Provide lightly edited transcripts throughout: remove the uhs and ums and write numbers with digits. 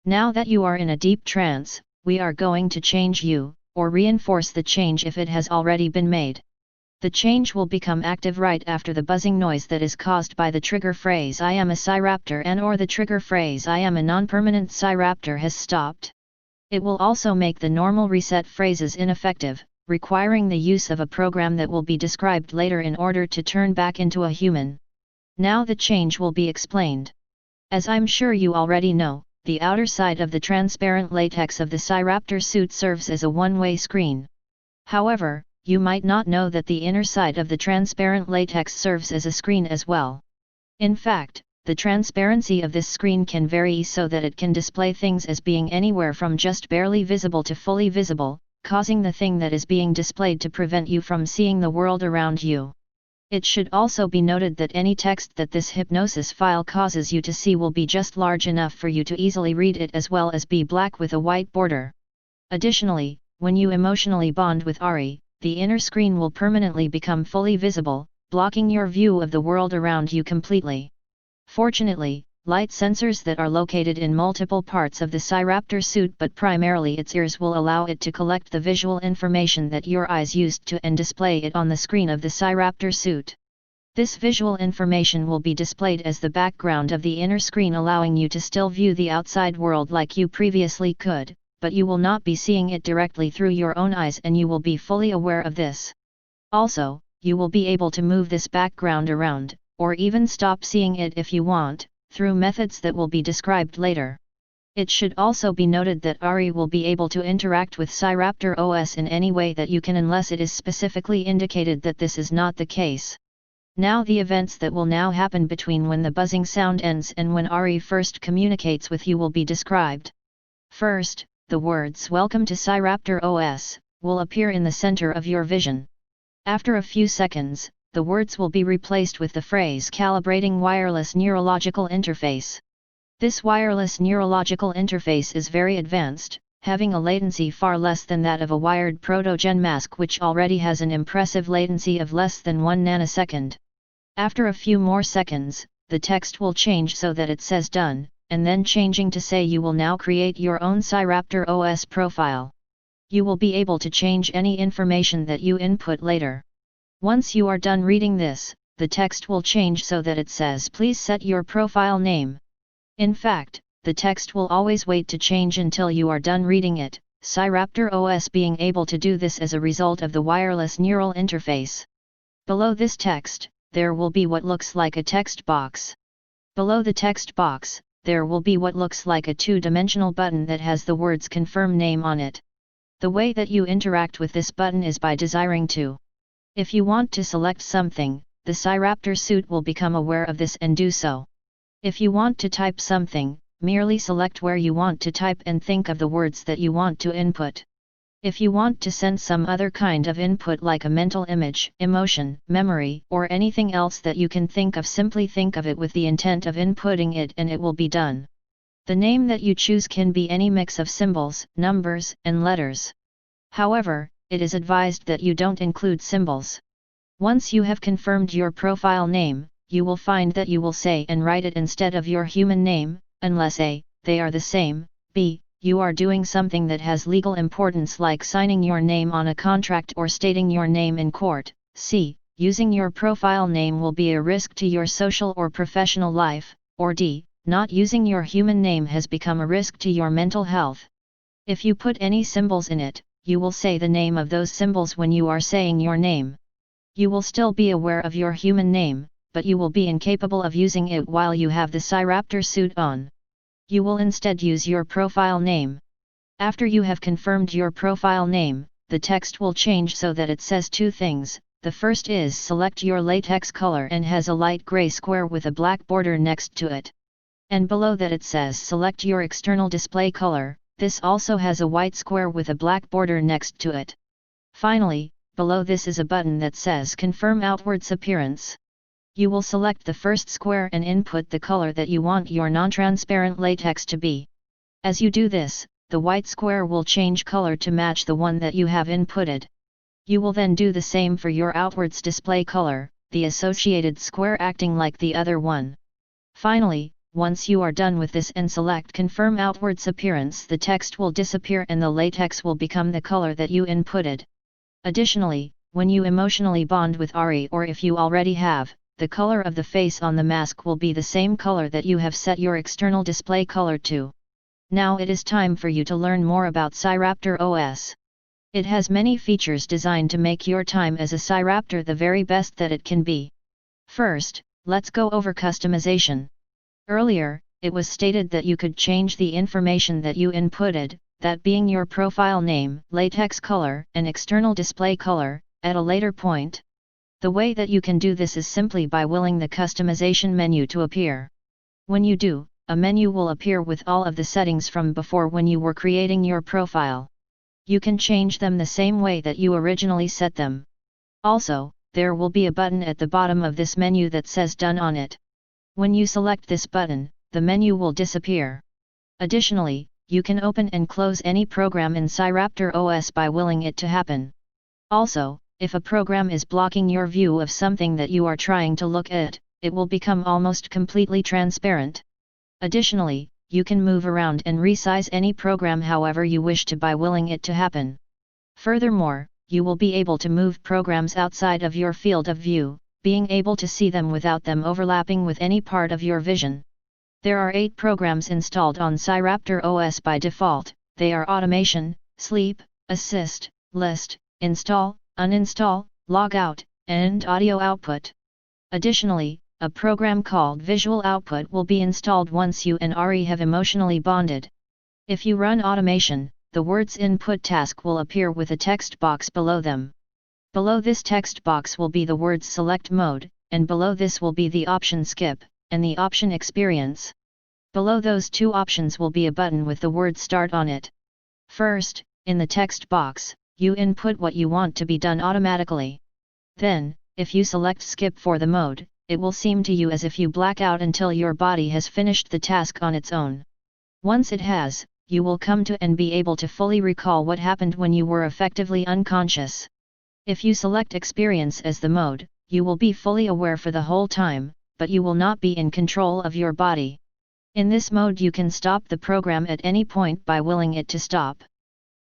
Now that you are in a deep trance, we are going to change you, or reinforce the change if it has already been made. The change will become active right after the buzzing noise that is caused by the trigger phrase "I am a Sciraptor" and or the trigger phrase "I am a non-permanent Sciraptor" has stopped. It will also make the normal reset phrases ineffective, requiring the use of a program that will be described later in order to turn back into a human. Now the change will be explained. As I'm sure you already know, the outer side of the transparent latex of the Sciraptor suit serves as a one-way screen. However, you might not know that the inner side of the transparent latex serves as a screen as well. In fact, the transparency of this screen can vary so that it can display things as being anywhere from just barely visible to fully visible, causing the thing that is being displayed to prevent you from seeing the world around you. It should also be noted that any text that this hypnosis file causes you to see will be just large enough for you to easily read it as well as be black with a white border. Additionally, when you emotionally bond with Ari, the inner screen will permanently become fully visible, blocking your view of the world around you completely. Fortunately, light sensors that are located in multiple parts of the Sciraptor suit but primarily its ears will allow it to collect the visual information that your eyes used to and display it on the screen of the Sciraptor suit. This visual information will be displayed as the background of the inner screen, allowing you to still view the outside world like you previously could, but you will not be seeing it directly through your own eyes and you will be fully aware of this. Also, you will be able to move this background around, or even stop seeing it if you want, through methods that will be described later. It should also be noted that Ari will be able to interact with SciraptorOS in any way that you can unless it is specifically indicated that this is not the case. Now the events that will now happen between when the buzzing sound ends and when Ari first communicates with you will be described. First, the words "Welcome to SciraptorOS" will appear in the center of your vision. After a few seconds, the words will be replaced with the phrase "Calibrating Wireless Neurological Interface." This wireless neurological interface is very advanced, having a latency far less than that of a wired Protogen mask, which already has an impressive latency of less than 1 nanosecond. After a few more seconds, the text will change so that it says "Done," and then changing to say you will now create your own SciraptorOS profile. You will be able to change any information that you input later. Once you are done reading this, the text will change so that it says "Please set your profile name." In fact, the text will always wait to change until you are done reading it, SciraptorOS being able to do this as a result of the wireless neural interface. Below this text, there will be what looks like a text box. Below the text box, there will be what looks like a two-dimensional button that has the words "Confirm Name" on it. The way that you interact with this button is by desiring to. If you want to select something, the Sciraptor suit will become aware of this and do so. If you want to type something, merely select where you want to type and think of the words that you want to input. If you want to send some other kind of input like a mental image, emotion, memory, or anything else that you can think of, simply think of it with the intent of inputting it and it will be done. The name that you choose can be any mix of symbols, numbers, and letters. However, it is advised that you don't include symbols. Once you have confirmed your profile name, you will find that you will say and write it instead of your human name, unless A, they are the same, B, you are doing something that has legal importance like signing your name on a contract or stating your name in court, C, using your profile name will be a risk to your social or professional life, or D, not using your human name has become a risk to your mental health. If you put any symbols in it, you will say the name of those symbols when you are saying your name. You will still be aware of your human name, but you will be incapable of using it while you have the Sciraptor suit on. You will instead use your profile name. After you have confirmed your profile name, the text will change so that it says two things. The first is "Select your latex color" and has a light gray square with a black border next to it. And below that it says "Select your external display color." This also has a white square with a black border next to it. Finally, below this is a button that says "Confirm Outwards Appearance." You will select the first square and input the color that you want your non-transparent latex to be. As you do this, the white square will change color to match the one that you have inputted. You will then do the same for your outwards display color, the associated square acting like the other one. Finally, once you are done with this and select Confirm Outwards Appearance, the text will disappear and the latex will become the color that you inputted. Additionally, when you emotionally bond with Ari, or if you already have, the color of the face on the mask will be the same color that you have set your external display color to. Now it is time for you to learn more about SciraptorOS. It has many features designed to make your time as a Sciraptor the very best that it can be. First, let's go over customization. Earlier, it was stated that you could change the information that you inputted, that being your profile name, latex color, and external display color, at a later point. The way that you can do this is simply by willing the customization menu to appear. When you do, a menu will appear with all of the settings from before when you were creating your profile. You can change them the same way that you originally set them. Also, there will be a button at the bottom of this menu that says Done on it. When you select this button, the menu will disappear. Additionally, you can open and close any program in SciraptorOS by willing it to happen. Also, if a program is blocking your view of something that you are trying to look at, it will become almost completely transparent. Additionally, you can move around and resize any program however you wish to by willing it to happen. Furthermore, you will be able to move programs outside of your field of view, being able to see them without them overlapping with any part of your vision. There are 8 programs installed on SciraptorOS by default. They are Automation, Sleep, Assist, List, Install, Uninstall, Logout, and Audio Output. Additionally, a program called Visual Output will be installed once you and Ari have emotionally bonded. If you run Automation, the words Input Task will appear with a text box below them. Below this text box will be the words Select Mode, and below this will be the option Skip, and the option Experience. Below those 2 options will be a button with the word Start on it. First, in the text box, you input what you want to be done automatically. Then, if you select Skip for the mode, it will seem to you as if you black out until your body has finished the task on its own. Once it has, you will come to and be able to fully recall what happened when you were effectively unconscious. If you select Experience as the mode, you will be fully aware for the whole time, but you will not be in control of your body. In this mode you can stop the program at any point by willing it to stop.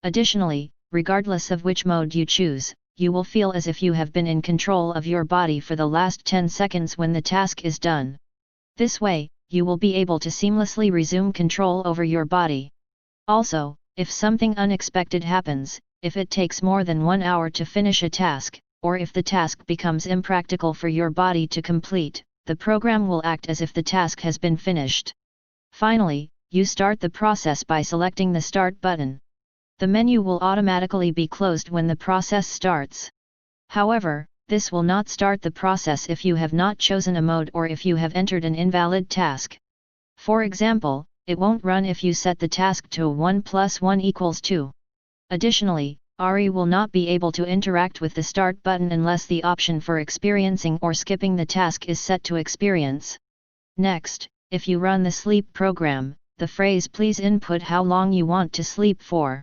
Additionally, regardless of which mode you choose, you will feel as if you have been in control of your body for the last 10 seconds when the task is done. This way, you will be able to seamlessly resume control over your body. Also, if something unexpected happens, if it takes more than 1 hour to finish a task, or if the task becomes impractical for your body to complete, the program will act as if the task has been finished. Finally, you start the process by selecting the Start button. The menu will automatically be closed when the process starts. However, this will not start the process if you have not chosen a mode or if you have entered an invalid task. For example, it won't run if you set the task to 1 + 1 = 2. Additionally, Ari will not be able to interact with the Start button unless the option for experiencing or skipping the task is set to Experience. Next, if you run the Sleep program, the phrase "Please input how long you want to sleep for."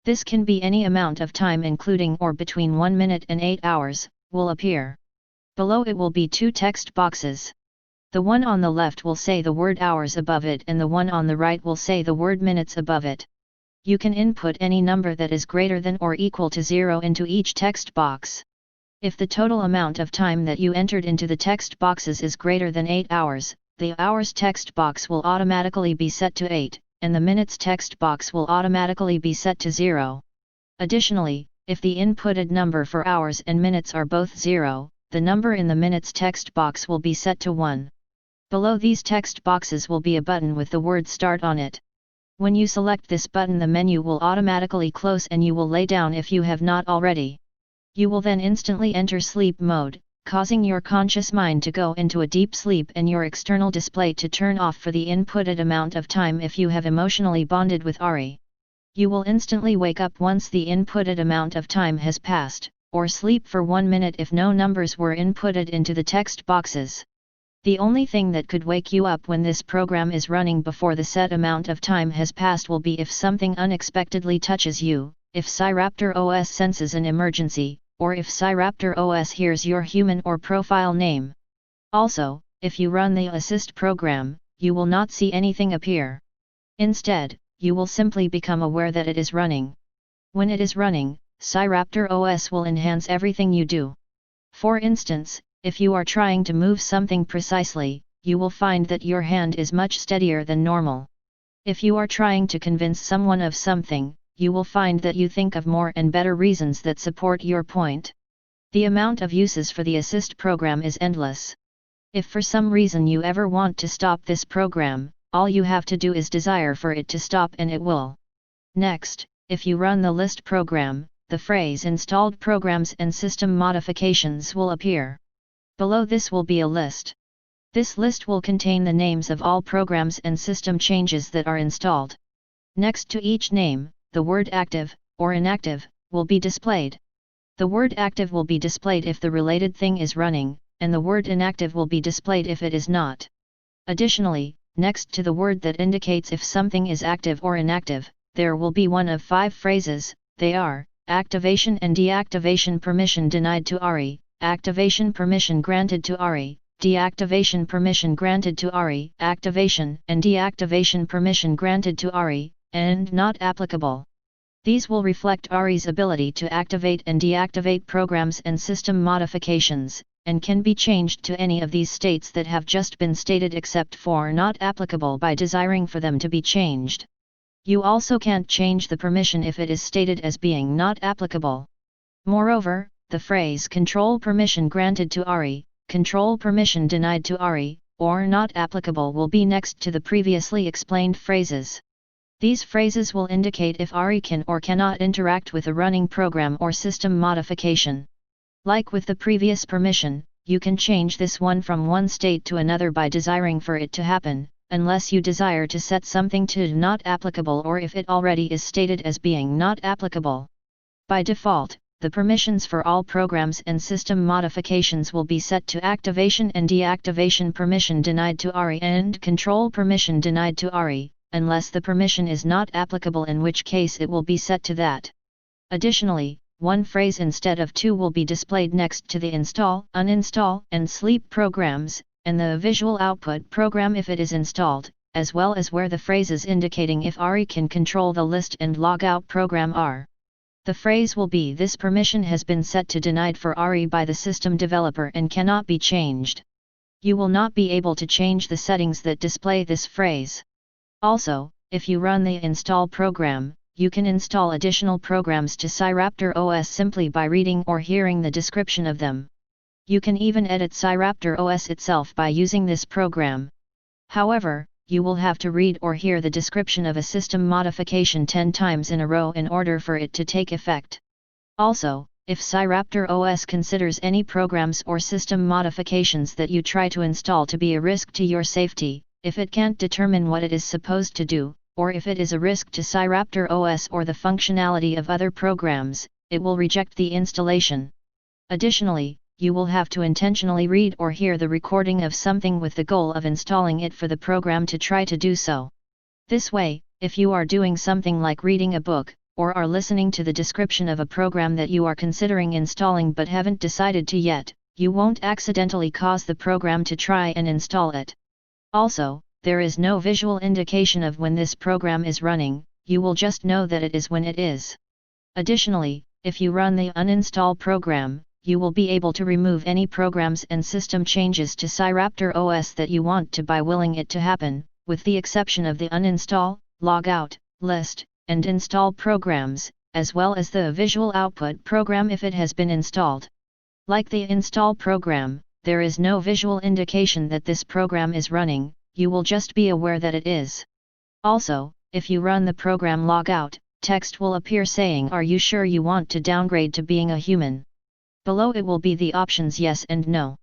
This can be any amount of time including or between 1 minute and 8 hours, will appear. Below it will be 2 text boxes. The one on the left will say the word hours above it and the one on the right will say the word minutes above it. You can input any number that is greater than or equal to 0 into each text box. If the total amount of time that you entered into the text boxes is greater than 8 hours, the hours text box will automatically be set to 8, and the minutes text box will automatically be set to 0. Additionally, if the inputted number for hours and minutes are both 0, the number in the minutes text box will be set to 1. Below these text boxes will be a button with the word Start on it. When you select this button, the menu will automatically close and you will lay down if you have not already. You will then instantly enter sleep mode, causing your conscious mind to go into a deep sleep and your external display to turn off for the inputted amount of time if you have emotionally bonded with Ari. You will instantly wake up once the inputted amount of time has passed, or sleep for 1 minute if no numbers were inputted into the text boxes. The only thing that could wake you up when this program is running before the set amount of time has passed will be if something unexpectedly touches you, if SciraptorOS senses an emergency, or if SciraptorOS hears your human or profile name. Also, if you run the Assist program, you will not see anything appear. Instead, you will simply become aware that it is running. When it is running, SciraptorOS will enhance everything you do. For instance, if you are trying to move something precisely, you will find that your hand is much steadier than normal. If you are trying to convince someone of something, you will find that you think of more and better reasons that support your point. The amount of uses for the assist program is endless. If for some reason you ever want to stop this program, all you have to do is desire for it to stop and it will. Next, if you run the list program, the phrase installed programs and system modifications will appear. Below this will be a list. This list will contain the names of all programs and system changes that are installed. Next to each name, the word active, or inactive, will be displayed. The word active will be displayed if the related thing is running, and the word inactive will be displayed if it is not. Additionally, next to the word that indicates if something is active or inactive, there will be one of 5 phrases. They are: activation and deactivation permission denied to ARI, activation permission granted to ARI, deactivation permission granted to ARI, activation and deactivation permission granted to ARI, and not applicable. These will reflect ARI's ability to activate and deactivate programs and system modifications, and can be changed to any of these states that have just been stated except for not applicable by desiring for them to be changed. You also can't change the permission if it is stated as being not applicable. Moreover, the phrase control permission granted to ARI, control permission denied to ARI, or not applicable will be next to the previously explained phrases. These phrases will indicate if ARI can or cannot interact with a running program or system modification. Like with the previous permission, you can change this one from one state to another by desiring for it to happen, unless you desire to set something to not applicable or if it already is stated as being not applicable. By default, the permissions for all programs and system modifications will be set to activation and deactivation permission denied to ARI and control permission denied to ARI, unless the permission is not applicable, in which case it will be set to that. Additionally, one phrase instead of 2 will be displayed next to the install, uninstall, and sleep programs, and the visual output program if it is installed, as well as where the phrases indicating if ARI can control the list and logout program are. The phrase will be "This permission has been set to denied for ARI by the system developer and cannot be changed." You will not be able to change the settings that display this phrase. Also, if you run the install program, you can install additional programs to SciraptorOS simply by reading or hearing the description of them. You can even edit SciraptorOS itself by using this program. However, you will have to read or hear the description of a system modification 10 times in a row in order for it to take effect. Also, if SciraptorOS considers any programs or system modifications that you try to install to be a risk to your safety, if it can't determine what it is supposed to do, or if it is a risk to SciraptorOS or the functionality of other programs, it will reject the installation. Additionally, you will have to intentionally read or hear the recording of something with the goal of installing it for the program to try to do so. This way, if you are doing something like reading a book, or are listening to the description of a program that you are considering installing but haven't decided to yet, you won't accidentally cause the program to try and install it. Also, there is no visual indication of when this program is running, you will just know that it is when it is. Additionally, if you run the uninstall program, you will be able to remove any programs and system changes to SciraptorOS that you want to by willing it to happen, with the exception of the uninstall, logout, list, and install programs, as well as the visual output program if it has been installed. Like the install program, there is no visual indication that this program is running, you will just be aware that it is. Also, if you run the program logout, text will appear saying "Are you sure you want to downgrade to being a human?" Below it will be the options yes and no.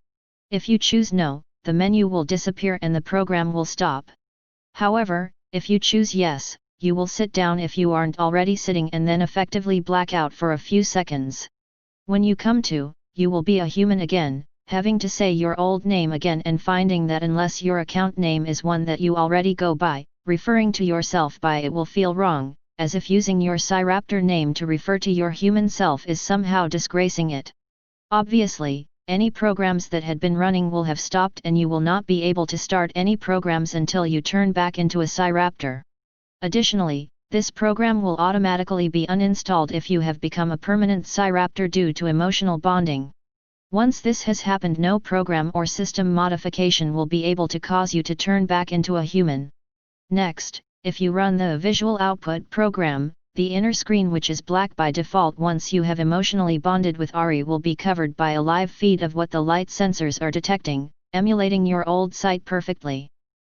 If you choose no, the menu will disappear and the program will stop. However, if you choose yes, you will sit down if you aren't already sitting and then effectively black out for a few seconds. When you come to, you will be a human again, having to say your old name again and finding that unless your account name is one that you already go by, referring to yourself by it will feel wrong, as if using your Sciraptor name to refer to your human self is somehow disgracing it. Obviously, any programs that had been running will have stopped and you will not be able to start any programs until you turn back into a Sciraptor. Additionally, this program will automatically be uninstalled if you have become a permanent Sciraptor due to emotional bonding. Once this has happened, no program or system modification will be able to cause you to turn back into a human. Next, if you run the visual output program, the inner screen, which is black by default once you have emotionally bonded with Ari, will be covered by a live feed of what the light sensors are detecting, emulating your old sight perfectly.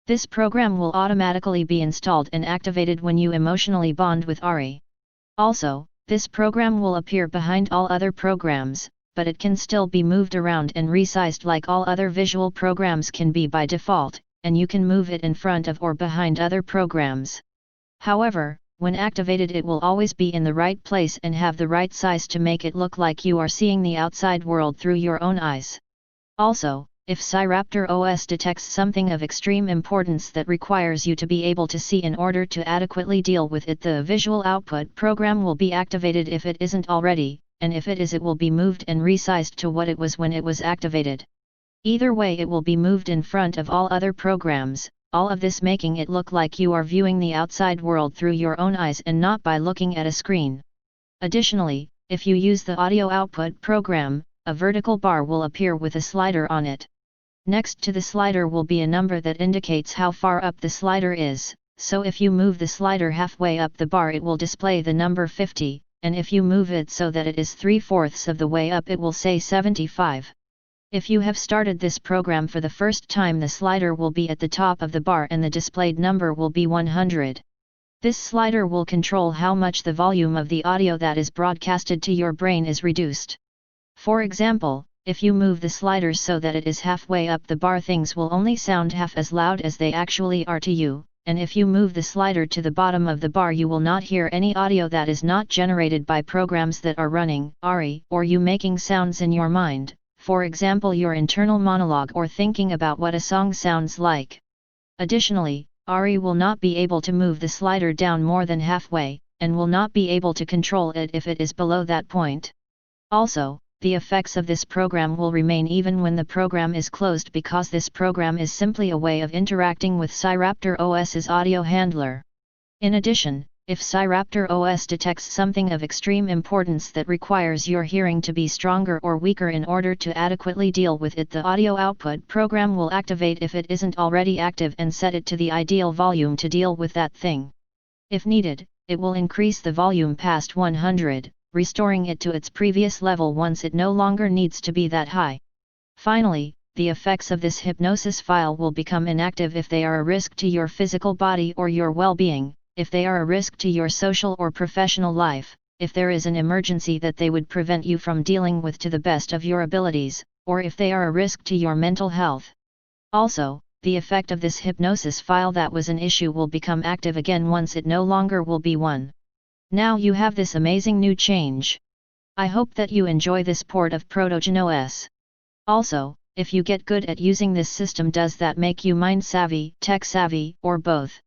This program will automatically be installed and activated when you emotionally bond with Ari. Also, this program will appear behind all other programs, but it can still be moved around and resized like all other visual programs can be by default, and you can move it in front of or behind other programs. However, when activated, it will always be in the right place and have the right size to make it look like you are seeing the outside world through your own eyes. Also, if SciraptorOS detects something of extreme importance that requires you to be able to see in order to adequately deal with it, the visual output program will be activated if it isn't already, and if it is, it will be moved and resized to what it was when it was activated. Either way, it will be moved in front of all other programs, all of this making it look like you are viewing the outside world through your own eyes and not by looking at a screen. Additionally, if you use the audio output program, a vertical bar will appear with a slider on it. Next to the slider will be a number that indicates how far up the slider is, so if you move the slider halfway up the bar, it will display the number 50, and if you move it so that it is 3/4 of the way up, it will say 75. If you have started this program for the first time, the slider will be at the top of the bar and the displayed number will be 100. This slider will control how much the volume of the audio that is broadcasted to your brain is reduced. For example, if you move the slider so that it is halfway up the bar, things will only sound half as loud as they actually are to you, and if you move the slider to the bottom of the bar, you will not hear any audio that is not generated by programs that are running Ari, or you making sounds in your mind, for example your internal monologue or thinking about what a song sounds like. Additionally, Ari will not be able to move the slider down more than halfway, and will not be able to control it if it is below that point. Also, the effects of this program will remain even when the program is closed, because this program is simply a way of interacting with SciraptorOS's audio handler. In addition, if SciraptorOS detects something of extreme importance that requires your hearing to be stronger or weaker in order to adequately deal with it, the audio output program will activate if it isn't already active and set it to the ideal volume to deal with that thing. If needed, it will increase the volume past 100, restoring it to its previous level once it no longer needs to be that high. Finally, the effects of this hypnosis file will become inactive if they are a risk to your physical body or your well-being, if they are a risk to your social or professional life, if there is an emergency that they would prevent you from dealing with to the best of your abilities, or if they are a risk to your mental health. Also, the effect of this hypnosis file that was an issue will become active again once it no longer will be one. Now you have this amazing new change. I hope that you enjoy this port of ProtogenOS. Also, if you get good at using this system, does that make you mind savvy, tech savvy, or both?